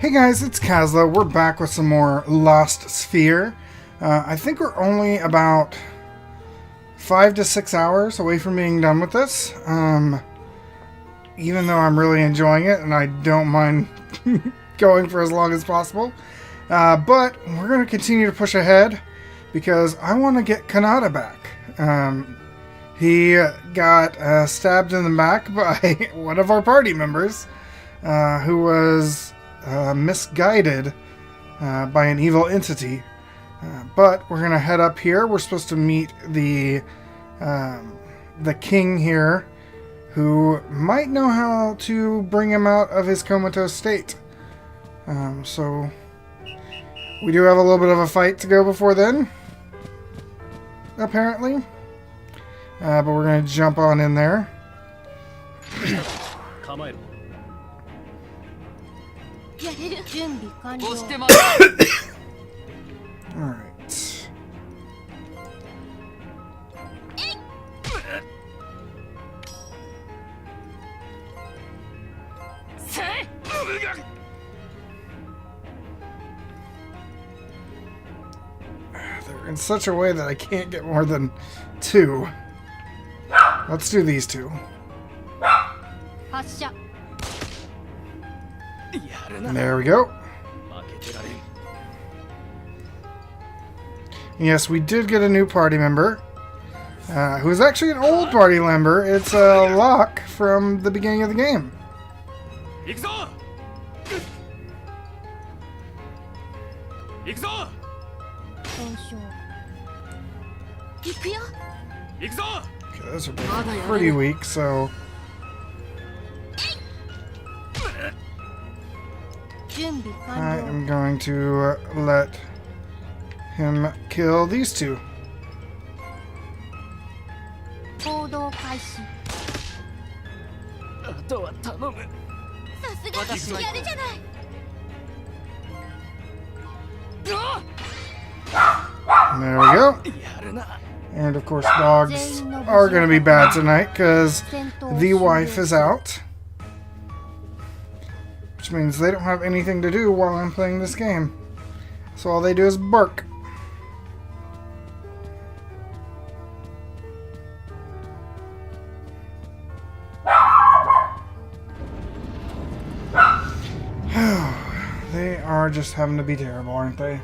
Hey guys, it's Kazla. We're back with some more Lost Sphear. I think we're only about 5 to 6 hours away from being done with this. Even though I'm really enjoying it and I don't mind going for as long as possible. But we're going to continue to push ahead because I want to get Kanata back. He got stabbed in the back by one of our party members who was misguided by an evil entity. But we're going to head up here. We're supposed to meet the king here, who might know how to bring him out of his comatose state. So we do have a little bit of a fight to go before then, apparently. But we're going to jump on in there. Alright. They're in such a way that I can't get more than 2. Let's do these 2. There we go. Yes, we did get a new party member, who is actually an old party member. It's Locke from the beginning of the game. Okay, those are pretty weak, so... I am going to let him kill these 2. There we go. And of course dogs are going to be bad tonight because the wife is out. Which means they don't have anything to do while I'm playing this game. So all they do is bark. They are just having to be terrible, aren't they?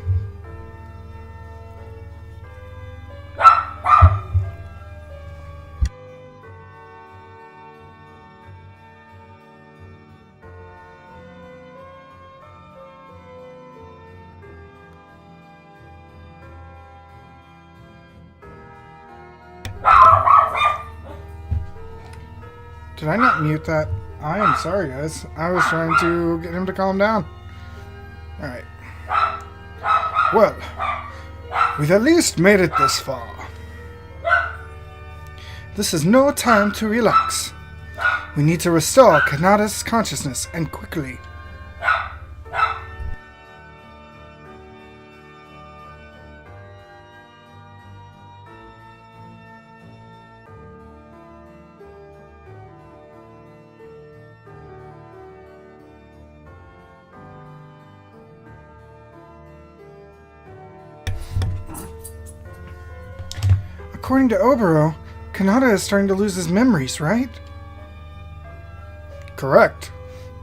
Did I not mute that? I am sorry, guys. I was trying to get him to calm down. Alright. Well, we've at least made it this far. This is no time to relax. We need to restore Kanata's consciousness, and quickly. According to Obero, Kanata is starting to lose his memories, right? Correct.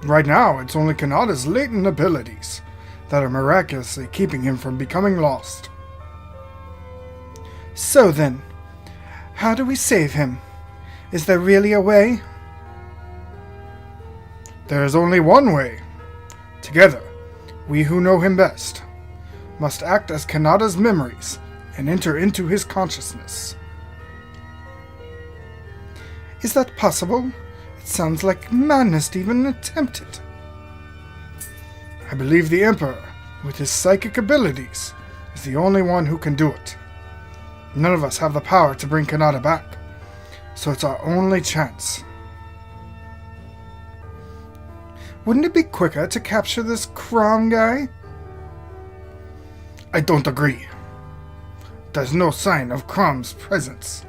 Right now, it's only Kanata's latent abilities that are miraculously keeping him from becoming lost. So then, how do we save him? Is there really a way? There is only one way. Together, we who know him best must act as Kanata's memories and enter into his consciousness. Is that possible? It sounds like madness to even attempt it. I believe the Emperor, with his psychic abilities, is the only one who can do it. None of us have the power to bring Kanata back, so it's our only chance. Wouldn't it be quicker to capture this Crom guy? I don't agree. There's no sign of Crom's presence.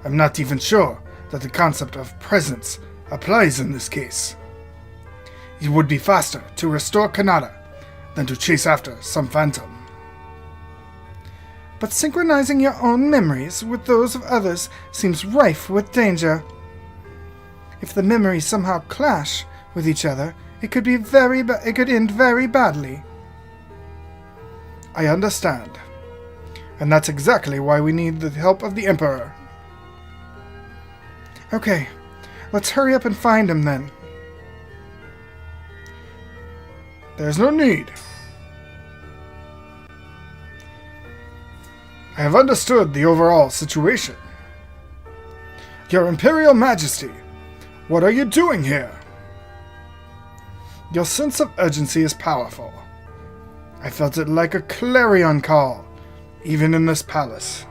I'm not even sure that the concept of presence applies in this case. It would be faster to restore Kanata than to chase after some phantom. But synchronizing your own memories with those of others seems rife with danger. If the memories somehow clash with each other, it could end very badly. I understand. And that's exactly why we need the help of the Emperor. Okay, let's hurry up and find him then. There's no need. I have understood the overall situation. Your Imperial Majesty, what are you doing here? Your sense of urgency is powerful. I felt it like a clarion call, even in this palace.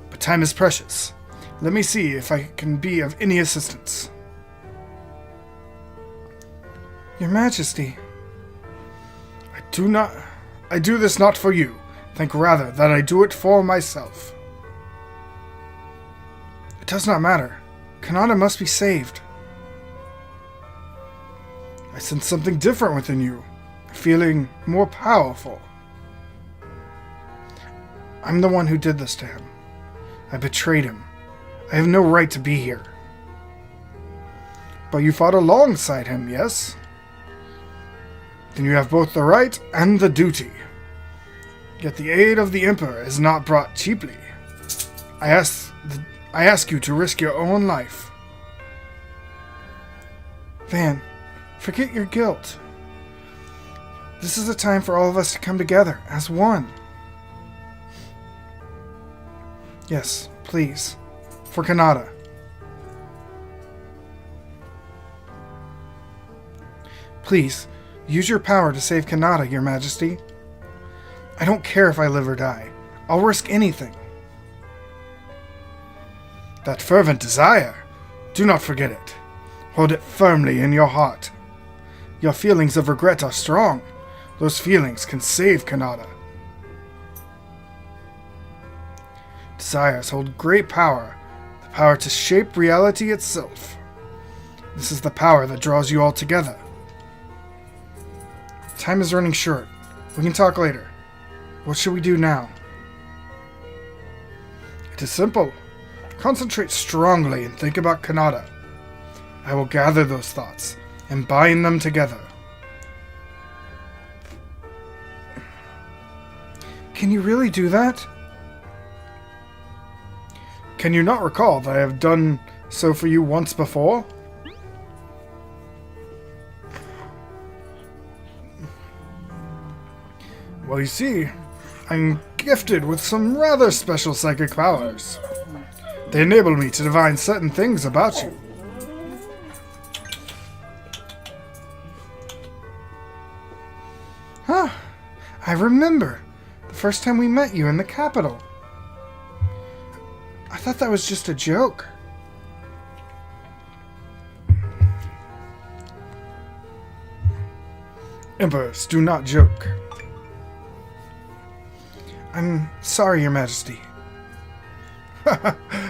But time is precious. Let me see if I can be of any assistance. Your Majesty, I do this not for you. Think rather that I do it for myself. It does not matter. Kanata must be saved. I sense something different within you, feeling more powerful. I'm the one who did this to him. I betrayed him. I have no right to be here. But you fought alongside him, yes? Then you have both the right and the duty. Yet the aid of the Emperor is not brought cheaply. I ask you to risk your own life. Van, forget your guilt. This is a time for all of us to come together as one. Yes, please. For Kanata. Please, use your power to save Kanata, Your Majesty. I don't care if I live or die. I'll risk anything. That fervent desire, do not forget it. Hold it firmly in your heart. Your feelings of regret are strong. Those feelings can save Kanata. Desires hold great power, the power to shape reality itself. This is the power that draws you all together. Time is running short. We can talk later. What should we do now? It is simple. Concentrate strongly and think about Kanata. I will gather those thoughts and bind them together. Can you really do that? Can you not recall that I have done so for you once before? Well, you see, I'm gifted with some rather special psychic powers. They enable me to divine certain things about you. Huh. I remember. The first time we met you in the capital. I thought that was just a joke. Emperors do not joke. I'm sorry, Your Majesty.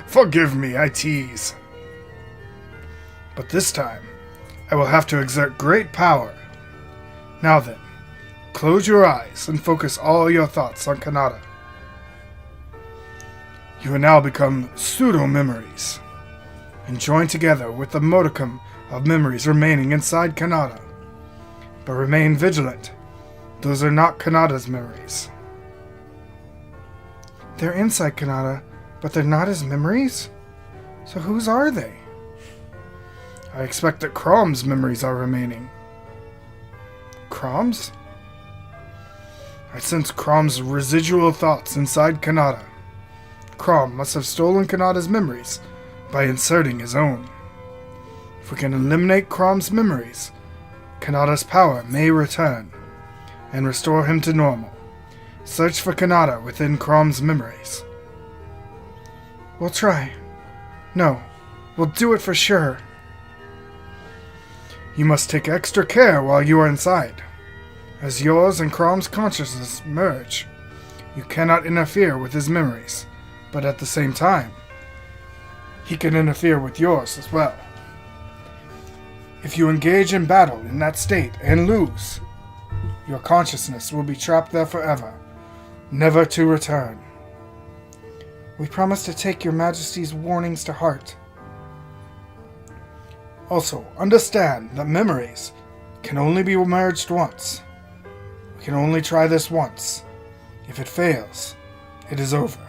Forgive me, I tease. But this time, I will have to exert great power. Now then, close your eyes and focus all your thoughts on Kanata. You will now become pseudo-memories, and join together with the modicum of memories remaining inside Kanata. But remain vigilant. Those are not Kanata's memories. They're inside Kanata, but they're not his memories? So whose are they? I expect that Crom's memories are remaining. Crom's? I sense Crom's residual thoughts inside Kanata. Crom must have stolen Kanata's memories by inserting his own. If we can eliminate Crom's memories, Kanata's power may return and restore him to normal. Search for Kanata within Crom's memories. We'll try. No, we'll do it for sure. You must take extra care while you are inside. As yours and Crom's consciousness merge, you cannot interfere with his memories, but at the same time, he can interfere with yours as well. If you engage in battle in that state and lose, your consciousness will be trapped there forever, never to return. We promise to take your Majesty's warnings to heart. Also, understand that memories can only be merged once. We can only try this once. If it fails, it is over.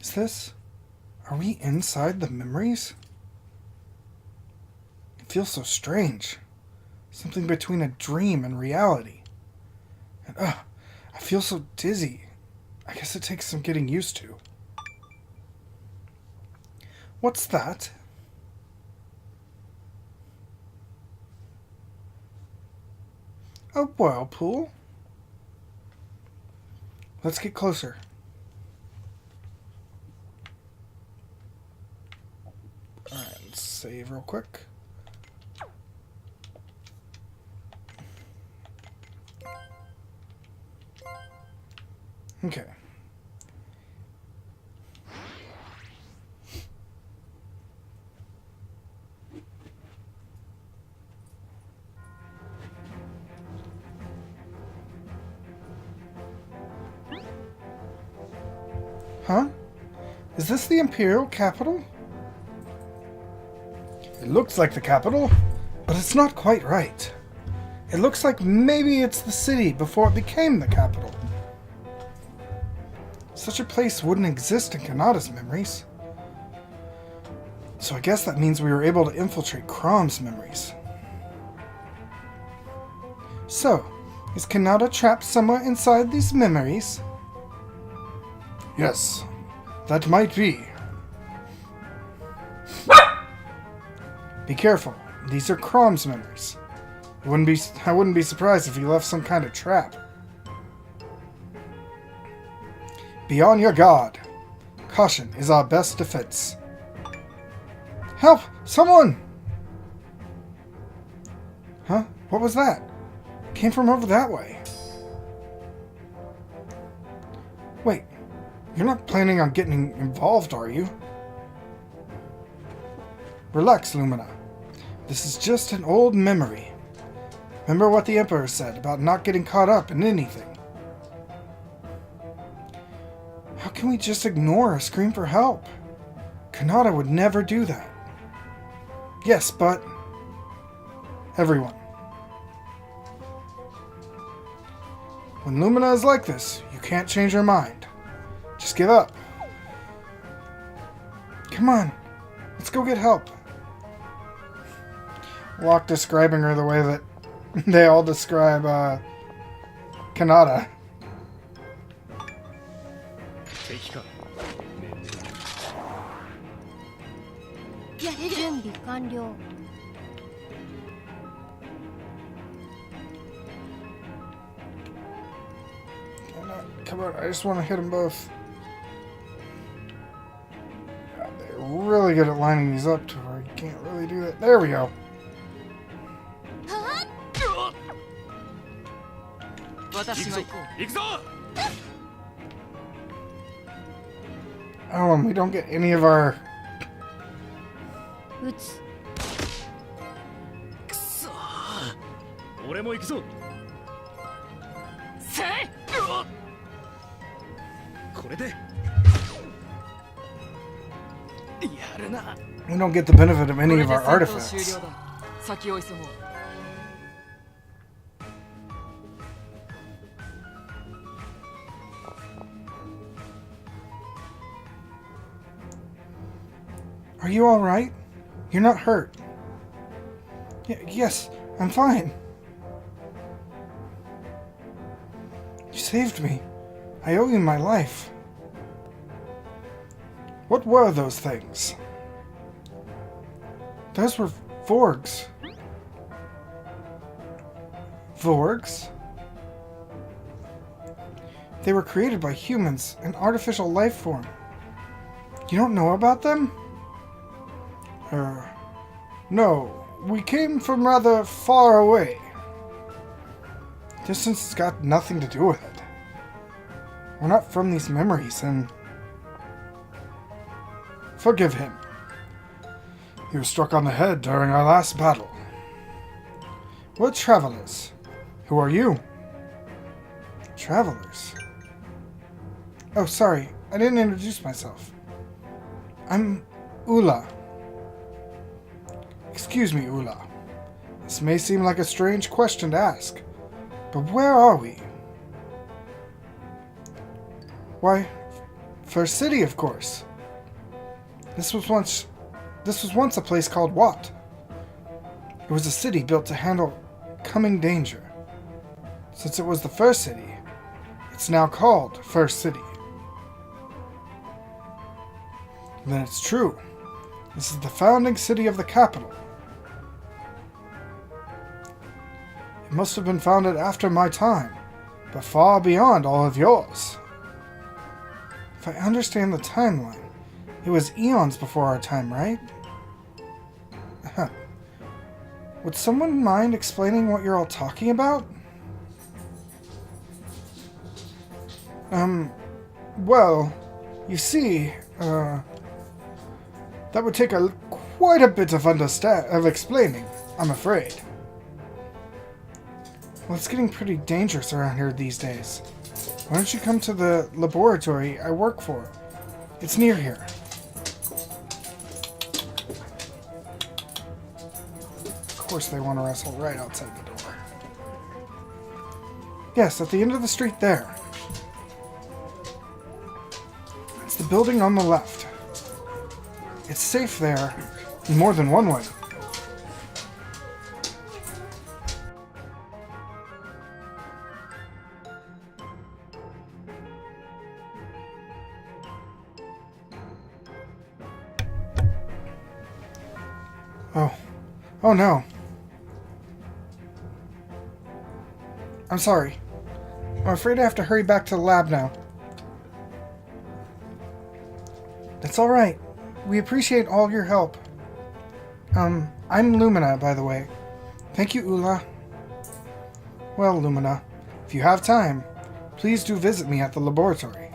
Is this... Are we inside the memories? It feels so strange. Something between a dream and reality. And I feel so dizzy. I guess it takes some getting used to. What's that? A whirlpool? Let's get closer. Alright, let's save real quick. Okay. Huh? Is this the Imperial capital? It looks like the capital, but it's not quite right. It looks like maybe it's the city before it became the capital. Such a place wouldn't exist in Kanata's memories. So I guess that means we were able to infiltrate Crom's memories. So, is Kanata trapped somewhere inside these memories? Yes, that might be. Be careful. These are Crom's memories. I wouldn't be surprised if he left some kind of trap. Be on your guard. Caution is our best defense. Help! Someone! Huh? What was that? Came from over that way. Wait. You're not planning on getting involved, are you? Relax, Lumina. This is just an old memory. Remember what the Emperor said about not getting caught up in anything. How can we just ignore a scream for help? Kanata would never do that. Yes, but... everyone. When Lumina is like this, you can't change her mind. Just give up. Come on. Let's go get help. Locke describing her the way that they all describe Kanata. Come on, I just want to hit them both. God, they're really good at lining these up to where you can't really do that. There we go. Oh, and we don't get any of our... We don't get the benefit of any of our artifacts. Are you alright? You're not hurt. Yes, I'm fine. You saved me. I owe you my life. What were those things? Those were Vorgs. Vorgs? They were created by humans, an artificial life form. You don't know about them? No. We came from rather far away. Distance has got nothing to do with it. We're not from these memories, and... Forgive him. He was struck on the head during our last battle. We're travelers. Who are you? Travelers? Oh, sorry. I didn't introduce myself. I'm Ula. Excuse me, Ula. This may seem like a strange question to ask, but where are we? Why, First City, of course. This was once a place called Wat. It was a city built to handle coming danger. Since it was the first city, it's now called First City. Then it's true. This is the founding city of the capital. It must have been founded after my time, but far beyond all of yours. If I understand the timeline, it was eons before our time, right? Would someone mind explaining what you're all talking about? Well, you see, that would take quite a bit of explaining, I'm afraid. Well, it's getting pretty dangerous around here these days. Why don't you come to the laboratory I work for? It's near here. Of course they want to wrestle right outside the door. Yes, at the end of the street there. It's the building on the left. It's safe there in more than one way. Oh no. I'm sorry. I'm afraid I have to hurry back to the lab now. That's alright. We appreciate all your help. I'm Lumina, by the way. Thank you, Ula. Well, Lumina, if you have time, please do visit me at the laboratory.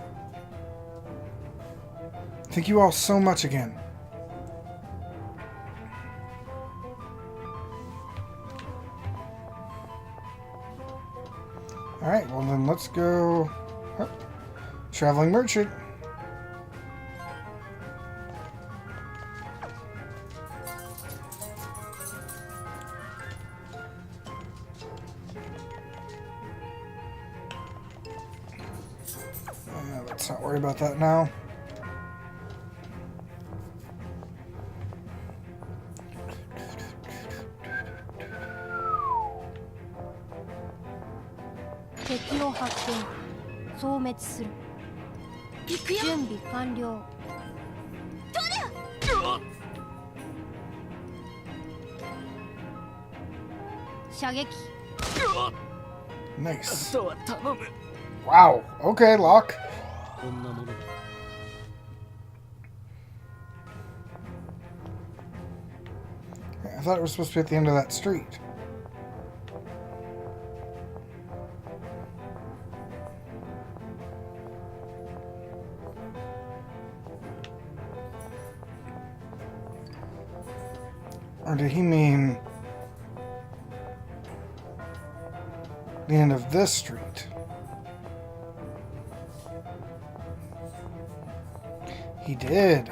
Thank you all so much again. Alright, well then let's go... Oh, traveling merchant. Let's not worry about that now. Nice. Wow. Okay, Locke. I thought it was supposed to be at the end of that street. Or did he mean the end of this street? He did.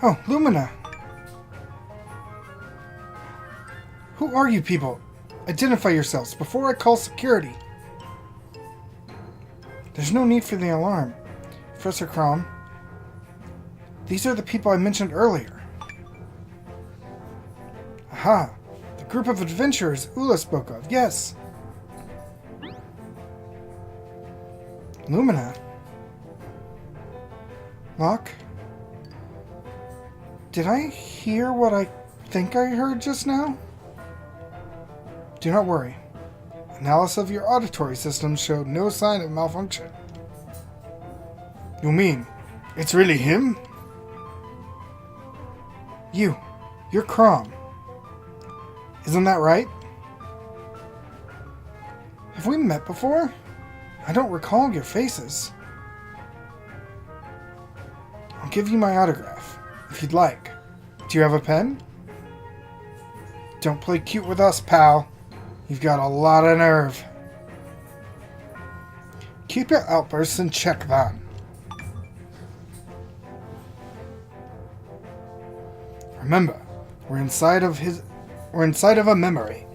Oh, Lumina. Who are you people? Identify yourselves before I call security. There's no need for the alarm. Professor Crom, these are the people I mentioned earlier. Aha! The group of adventurers Ula spoke of, yes! Lumina? Locke? Did I hear what I think I heard just now? Do not worry. Analysis of your auditory system showed no sign of malfunction. You mean, it's really him? You're Crom. Isn't that right? Have we met before? I don't recall your faces. I'll give you my autograph, if you'd like. Do you have a pen? Don't play cute with us, pal. You've got a lot of nerve. Keep your outbursts in check, Van. Remember, we're inside of a memory.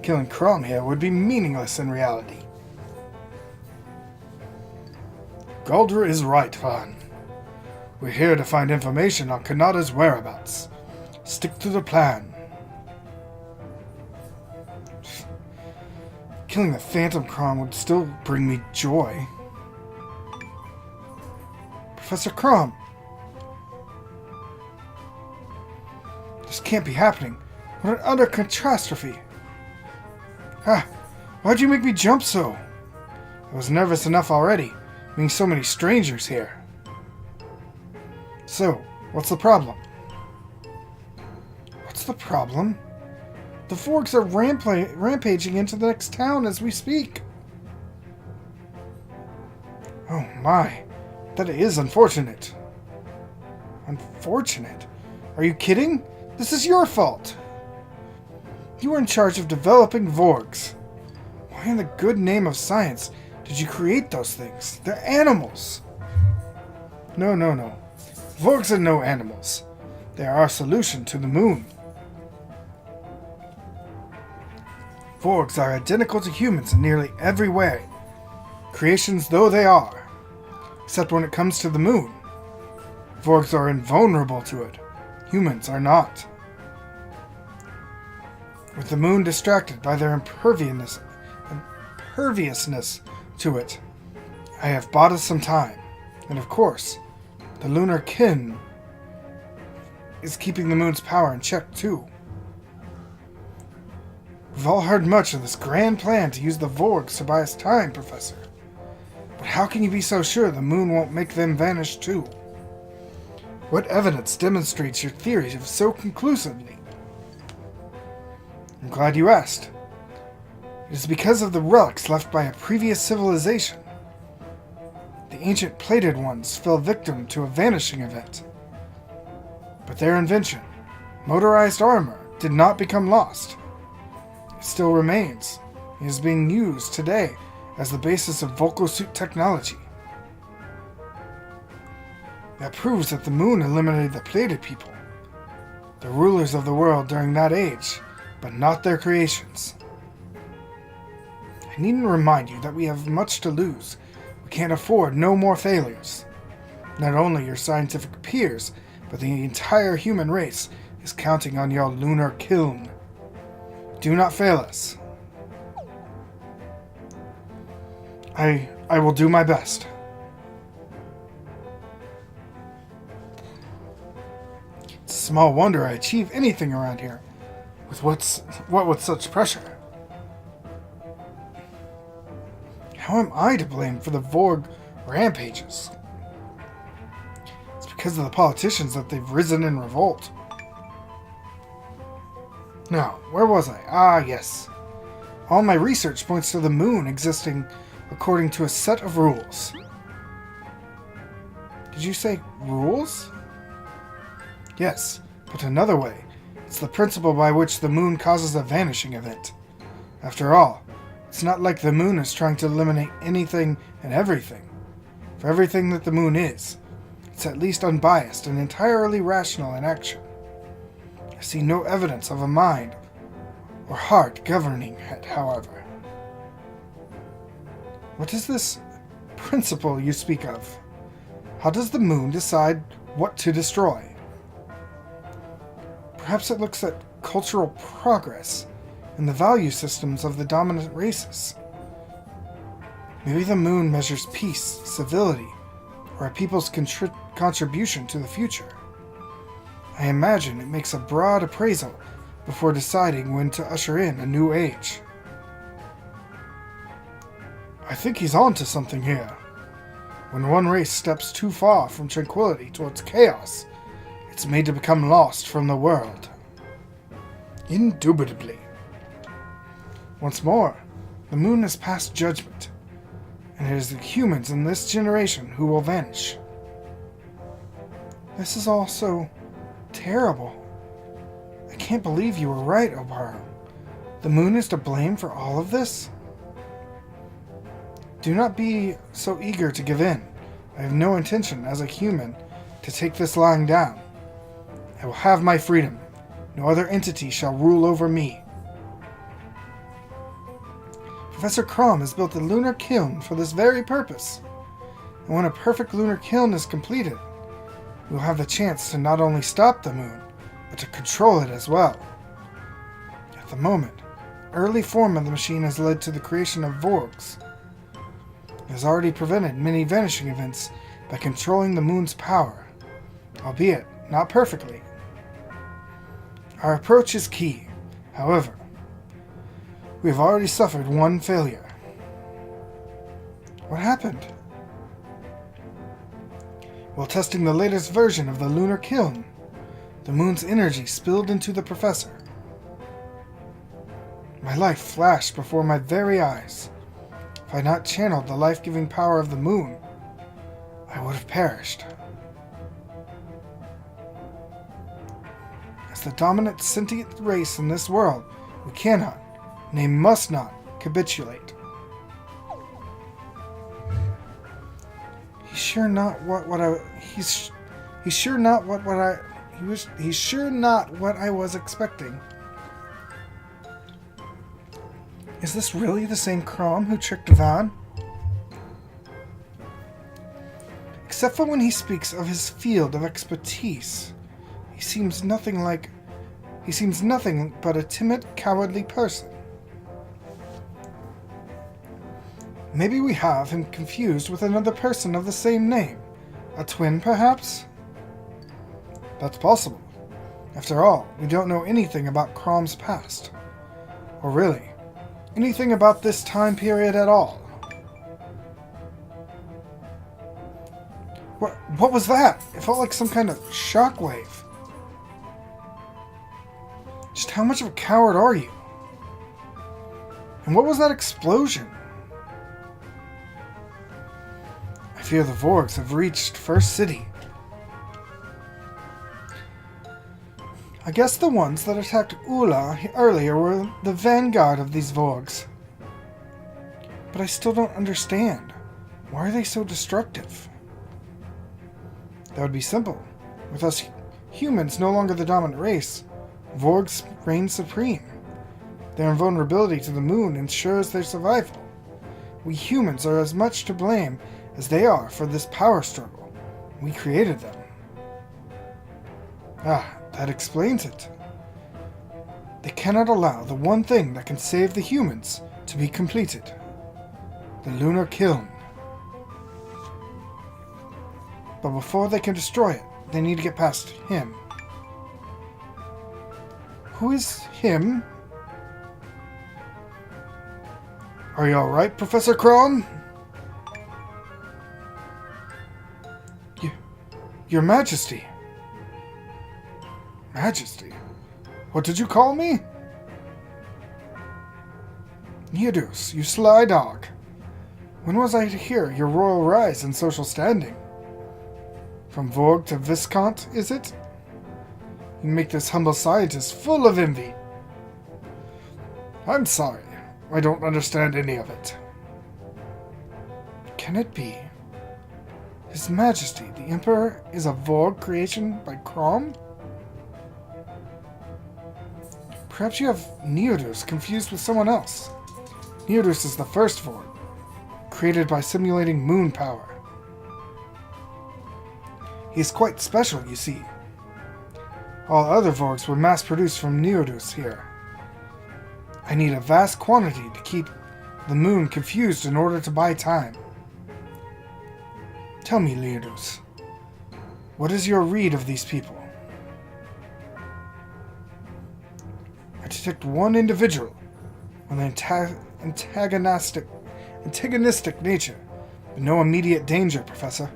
Killing Crom here would be meaningless in reality. Galdra is right, Van. We're here to find information on Kanata's whereabouts. Stick to the plan. Killing the Phantom Crom would still bring me joy. Professor Crom! This can't be happening. What an utter catastrophe! Why'd you make me jump so? I was nervous enough already, being so many strangers here. So, what's the problem? What's the problem? The Vorgs are rampaging into the next town as we speak. Oh my, that is unfortunate. Unfortunate? Are you kidding? This is your fault. You were in charge of developing Vorgs. Why in the good name of science did you create those things? They're animals. No. Vorgs are no animals. They are our solution to the moon. Vorgs are identical to humans in nearly every way, creations though they are. Except when it comes to the moon. Vorgs are invulnerable to it. Humans are not. With the moon distracted by their imperviousness to it, I have bought us some time. And of course, the lunar kin is keeping the moon's power in check too. We've all heard much of this grand plan to use the Vorgs to buy us time, Professor. But how can you be so sure the moon won't make them vanish too? What evidence demonstrates your theory so conclusively? I'm glad you asked. It is because of the relics left by a previous civilization. The ancient plated ones fell victim to a vanishing event. But their invention, motorized armor, did not become lost. It still remains. It is being used today as the basis of Volcosuit technology. That proves that the moon eliminated the plated people, the rulers of the world during that age, but not their creations. I needn't remind you that we have much to lose. We can't afford no more failures. Not only your scientific peers, but the entire human race is counting on your lunar kiln. Do not fail us. I will do my best. It's small wonder I achieve anything around here what with such pressure. How am I to blame for the Vorg rampages? It's because of the politicians that they've risen in revolt. Now, where was I? Ah, yes. All my research points to the moon existing according to a set of rules. Did you say rules? Yes, put another way, it's the principle by which the moon causes a vanishing event. After all, it's not like the moon is trying to eliminate anything and everything. For everything that the moon is, it's at least unbiased and entirely rational in action. I see no evidence of a mind or heart governing it, however. What is this principle you speak of? How does the moon decide what to destroy? Perhaps it looks at cultural progress and the value systems of the dominant races. Maybe the moon measures peace, civility, or a people's contribution to the future. I imagine it makes a broad appraisal before deciding when to usher in a new age. I think he's on to something here. When one race steps too far from tranquility towards chaos, it's made to become lost from the world. Indubitably. Once more, the moon has passed judgment, and it is the humans in this generation who will vanish. This is all so terrible. I can't believe you were right, Obaro. The moon is to blame for all of this? Do not be so eager to give in. I have no intention, as a human, to take this lying down. I will have my freedom. No other entity shall rule over me. Professor Crom has built a lunar kiln for this very purpose. And when a perfect lunar kiln is completed, we will have the chance to not only stop the moon, but to control it as well. At the moment, early form of the machine has led to the creation of Vorgs. It has already prevented many vanishing events by controlling the moon's power, albeit not perfectly. Our approach is key, however. We have already suffered one failure. What happened? While testing the latest version of the lunar kiln, the moon's energy spilled into the professor. My life flashed before my very eyes. If I had not channeled the life-giving power of the moon, I would have perished. As the dominant sentient race in this world, we cannot, nay must not, capitulate. He's sure not what I was expecting. Is this really the same Crom who tricked Van? Except for when he speaks of his field of expertise, he seems nothing but a timid, cowardly person. Maybe we have him confused with another person of the same name. A twin, perhaps? That's possible. After all, we don't know anything about Crom's past. Or really, anything about this time period at all. What was that? It felt like some kind of shockwave. Just how much of a coward are you? And what was that explosion? I fear the Vorgs have reached First City. I guess the ones that attacked Ula earlier were the vanguard of these Vorgs. But I still don't understand. Why are they so destructive? That would be simple. With us humans no longer the dominant race, Vorgs reign supreme. Their invulnerability to the moon ensures their survival. We humans are as much to blame as they are for this power struggle. We created them. That explains it. They cannot allow the one thing that can save the humans to be completed. The lunar kiln. But before they can destroy it, they need to get past him. Who is him? Are you alright, Professor Crom? Your Majesty. Majesty? What did you call me? Neodus, you sly dog. When was I to hear your royal rise in social standing? From Vorg to Viscount, is it? You make this humble scientist full of envy. I'm sorry. I don't understand any of it. Can it be? His Majesty, the Emperor, is a Vorg creation by Crom? Perhaps you have Neodus confused with someone else. Neodus is the first Vorg, created by simulating moon power. He is quite special, you see. All other Vorgs were mass-produced from Neodus here. I need a vast quantity to keep the moon confused in order to buy time. Tell me, Neodus, what is your read of these people? I detect one individual with an antagonistic nature, but no immediate danger, Professor.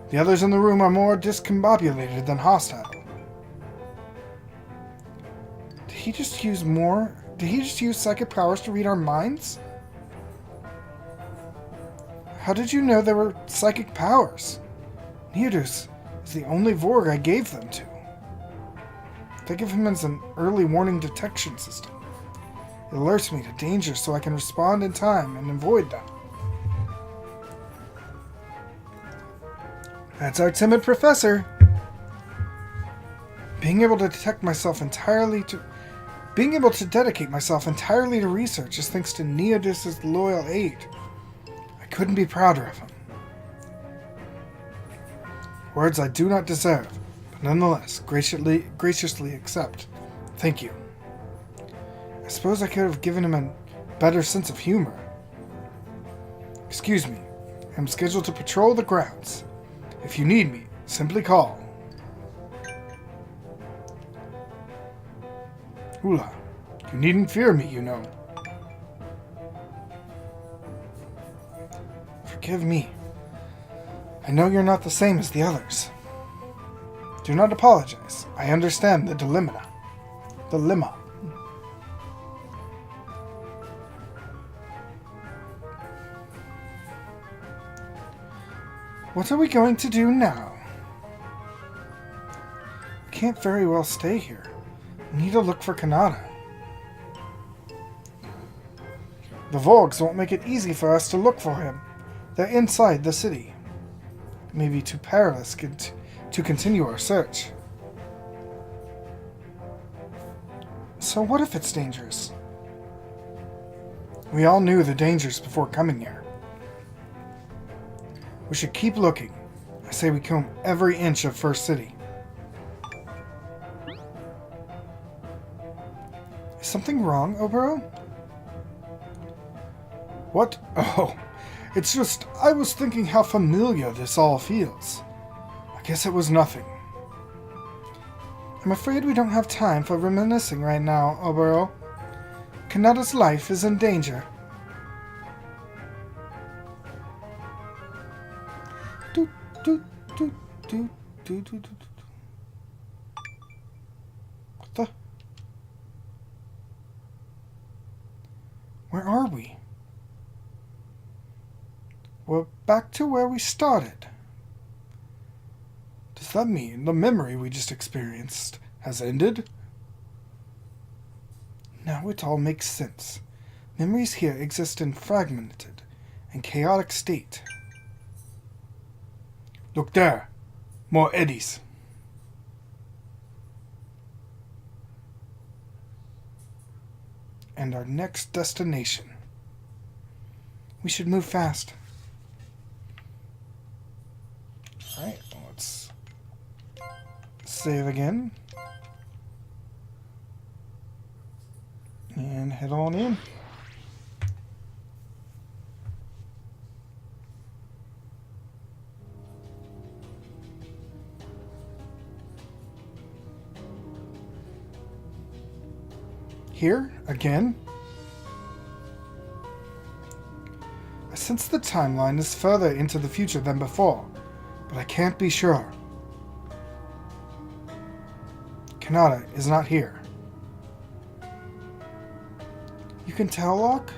The others in the room are more discombobulated than hostile. Did he just use psychic powers to read our minds? How did you know there were psychic powers? Neodus is the only Vorg I gave them to. Think of him as an early warning detection system. It alerts me to danger so I can respond in time and avoid them. That's our timid professor. Being able to dedicate myself entirely to research is thanks to Neodus' loyal aid. I couldn't be prouder of him. Words I do not deserve, but nonetheless graciously accept. Thank you. I suppose I could have given him a better sense of humor. Excuse me. I'm scheduled to patrol the grounds. If you need me, simply call. Hula, you needn't fear me, you know. Forgive me. I know you're not the same as the others. Do not apologize. I understand the dilemma. What are we going to do now? We can't very well stay here. We need to look for Kanata. The Vorgs won't make it easy for us to look for him. They're inside the city. It may be too perilous to continue our search. So what if it's dangerous? We all knew the dangers before coming here. We should keep looking. I say we comb every inch of First City. Is something wrong, Obero? What? Oh, it's just, I was thinking how familiar this all feels. I guess it was nothing. I'm afraid we don't have time for reminiscing right now, Obero. Kanata's life is in danger. What the? Where are we? We're back to where we started. Does that mean the memory we just experienced has ended? Now it all makes sense. Memories here exist in fragmented and chaotic state. Look there. More eddies. And our next destination. We should move fast. Alright, let's save again. And head on in. Here, again? I sense the timeline is further into the future than before, but I can't be sure. Kanata is not here. You can tell, Locke?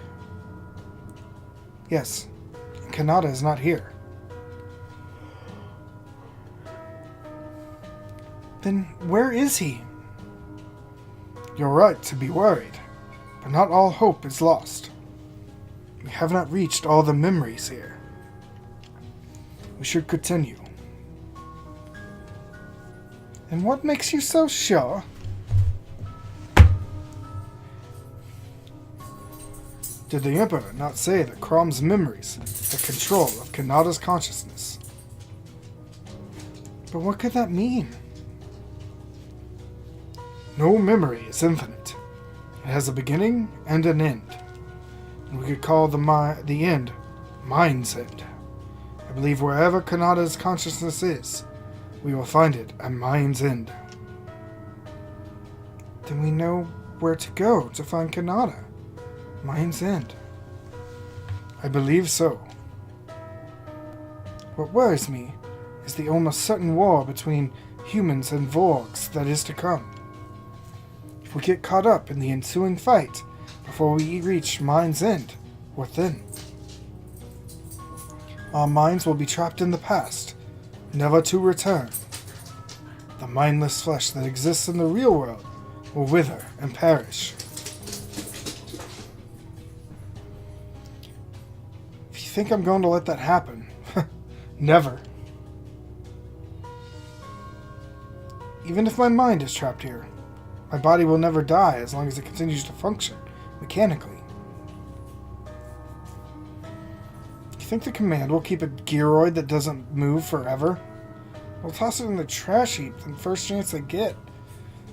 Yes, Kanata is not here. Then where is he? You're right to be worried, but not all hope is lost. We have not reached all the memories here. We should continue. And what makes you so sure? Did the Emperor not say that Crom's memories had control of Kanata's consciousness? But what could that mean? No memory is infinite. It has a beginning and an end. And we could call the end Mind's End. I believe wherever Kanata's consciousness is, we will find it at Mind's End. Then we know where to go to find Kanata. Mind's End. I believe so. What worries me is the almost certain war between humans and Vorgs that is to come. If we get caught up in the ensuing fight before we reach Mind's End, we're thin. Our minds will be trapped in the past, never to return. The mindless flesh that exists in the real world will wither and perish. If you think I'm going to let that happen, never. Even if my mind is trapped here, my body will never die as long as it continues to function mechanically. You think the command will keep a gearoid that doesn't move forever? They'll toss it in the trash heap the first chance they get.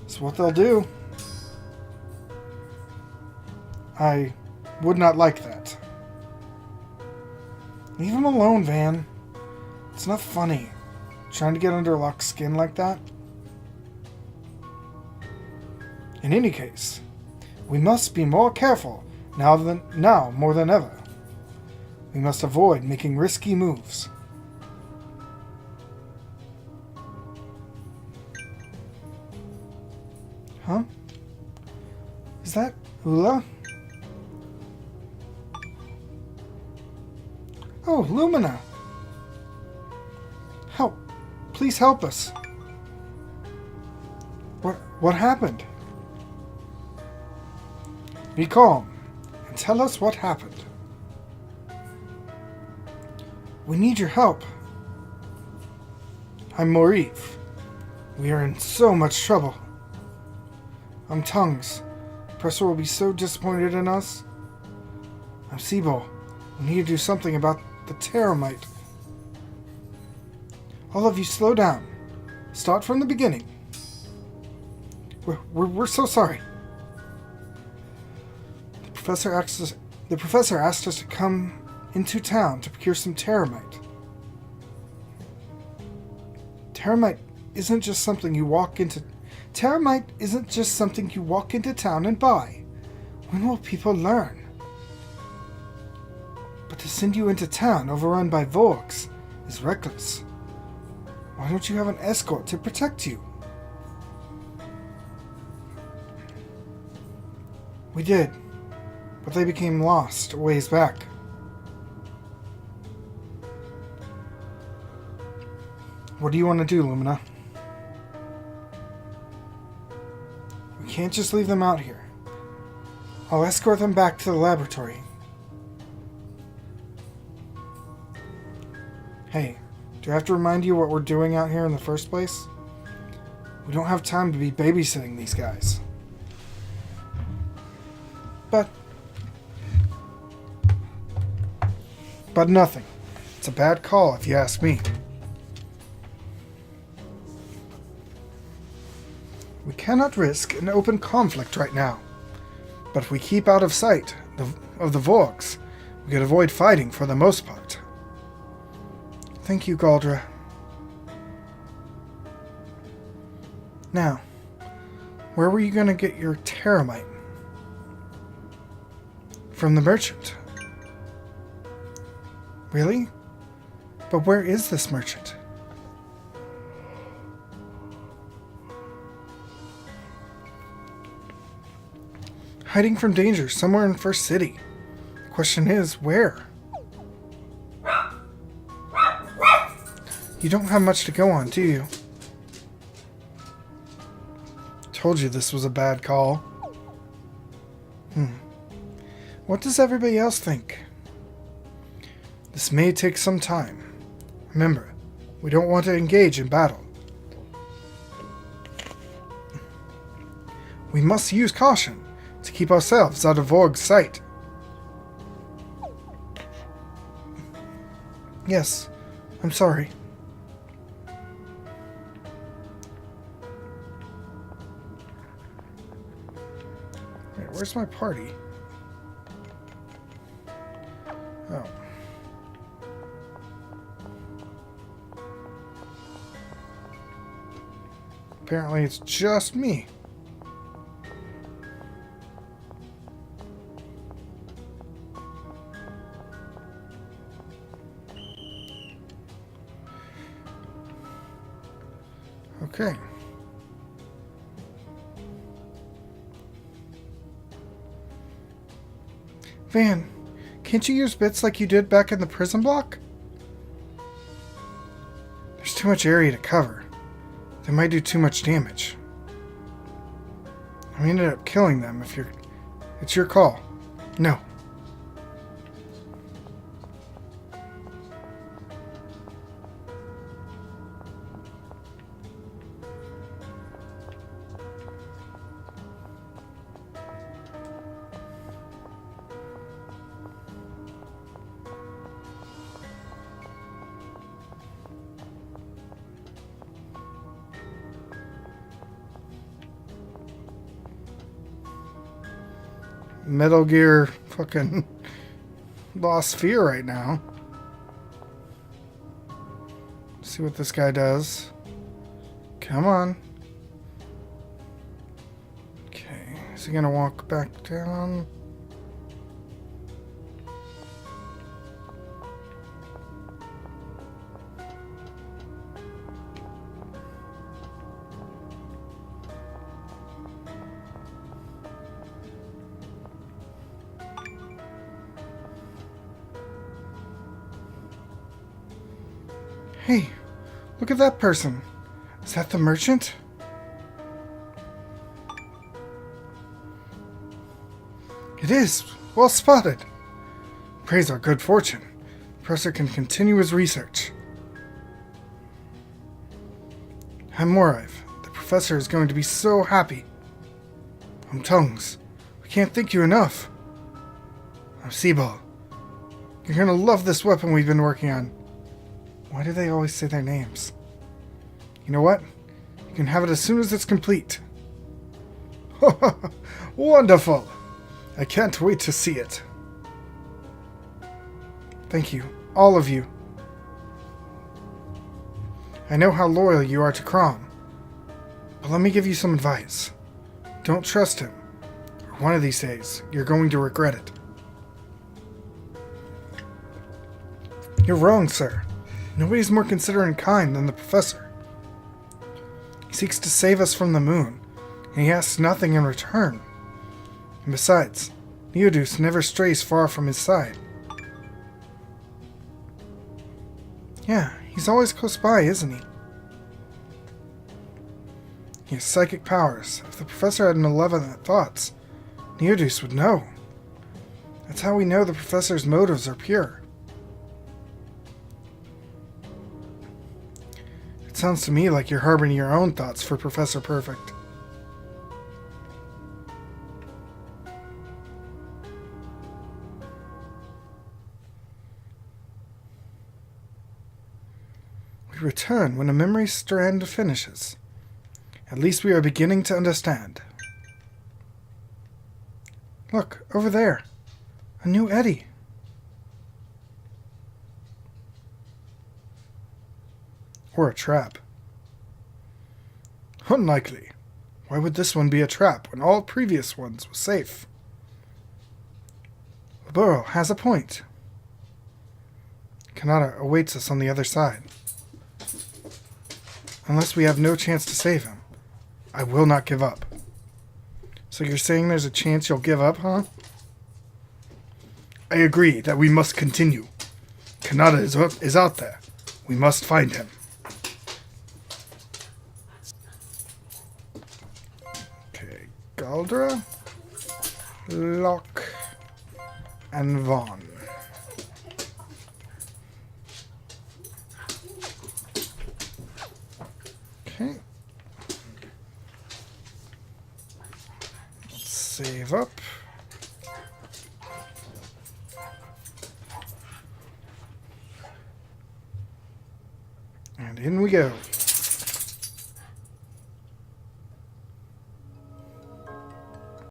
That's what they'll do. I would not like that. Leave him alone, Van. It's not funny. Trying to get under Locke's skin like that. In any case, we must be more careful now more than ever. We must avoid making risky moves. Huh? Is that Ula? Oh, Lumina! Help! Please help us! What happened? Be calm and tell us what happened. We need your help. I'm Morif. We are in so much trouble. I'm Tongues. Professor will be so disappointed in us. I'm Sibyl. We need to do something about the Terramite. All of you slow down. Start from the beginning. We're so sorry. The professor asked us to come into town to procure some Terramite. Terramite isn't just something you walk into town and buy. When will people learn? But to send you into town overrun by Vorgs is reckless. Why don't you have an escort to protect you? We did, but they became lost a ways back. What do you want to do, Lumina? We can't just leave them out here. I'll escort them back to the laboratory. Hey, do I have to remind you what we're doing out here in the first place? We don't have time to be babysitting these guys. But nothing. It's a bad call if you ask me. We cannot risk an open conflict right now. But if we keep out of sight of the Vorgs, we could avoid fighting for the most part. Thank you, Galdra. Now, where were you going to get your Terramite? From the merchant. Really? But where is this merchant? Hiding from danger somewhere in First City. The question is, where? You don't have much to go on, do you? Told you this was a bad call. What does everybody else think? This may take some time. Remember, we don't want to engage in battle. We must use caution to keep ourselves out of Vorg's sight. Yes, I'm sorry. Wait, where's my party? Oh. Apparently it's just me. Okay. Van, can't you use bits like you did back in the prison block? There's too much area to cover. They might do too much damage. I ended up killing them if you're... It's your call. No. Metal Gear fucking lost Sphear right now. See what this guy does. Come on. Okay, is he gonna walk back down? Hey, look at that person. Is that the merchant? It is. Well spotted. Praise our good fortune. The professor can continue his research. Hamorive, the professor is going to be so happy. Tongues, we can't thank you enough. Seaball, you're going to love this weapon we've been working on. Why do they always say their names? You know what? You can have it as soon as it's complete. Wonderful! I can't wait to see it. Thank you, all of you. I know how loyal you are to Crom, but let me give you some advice. Don't trust him, or one of these days, you're going to regret it. You're wrong, sir. Nobody's more considerate and kind than the professor. He seeks to save us from the moon, and he asks nothing in return. And besides, Neodeuce never strays far from his side. Yeah, he's always close by, isn't he? He has psychic powers. If the professor had malevolent thoughts, Neodeuce would know. That's how we know the professor's motives are pure. It sounds to me like you're harboring your own thoughts for Professor Perfect. We return when a memory strand finishes. At least we are beginning to understand. Look, over there. A new eddy. Or a trap. Unlikely. Why would this one be a trap when all previous ones were safe? Laburo has a point. Kanata awaits us on the other side. Unless we have no chance to save him, I will not give up. So you're saying there's a chance you'll give up, huh? I agree that we must continue. Kanata is out there. We must find him. Okay, Galdra, Locke, and Vaughn. Okay. Let's save up. And in we go.